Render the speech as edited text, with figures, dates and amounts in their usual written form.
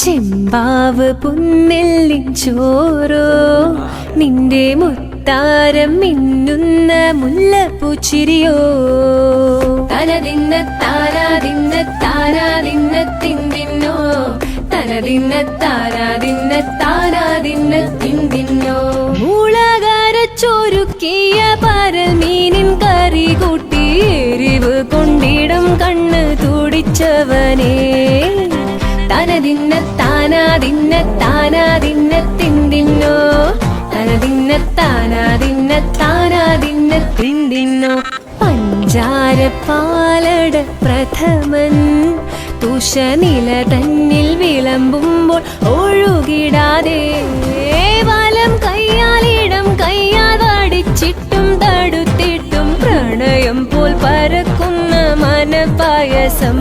ചെമ്പാവ് പുന്നെല്ലിൻ ചോറോ നിന്റെ മുത്താരം മിന്നുന്ന മുല്ലപ്പൂച്ചിരിയോ തനതിന്ന താരാതിന്ന താരാതിന്ന തിന്തിന്നോ തനതിന്ന താരാതിന്ന താരാതിന്ന തിന്തിന്നോ മുളകരച്ചൊരുക്കിയ പരൽ മീനിൻ കറി കൂട്ടി എരിവ് കൊണ്ടിടം കണ്ണ് തുടിച്ചവനേ തനതിന്ന താനാതിന്ന താനാതിന്ന തിന്തിന്നോ തനതിന്ന താനാതിന്ന താനാതിന്ന തിന്തിന്നോ പഞ്ചാരപ്പാലട പ്രഥമൻ തുഷനില തന്നിൽ വിളമ്പുമ്പോൾ ഒഴുകിടാതെ വലം കയ്യാലിടം കയ്യാൽ വടിച്ചിട്ടും തടുത്തിട്ടും പ്രണയം പോൽ പരക്കുന്ന മനപായസം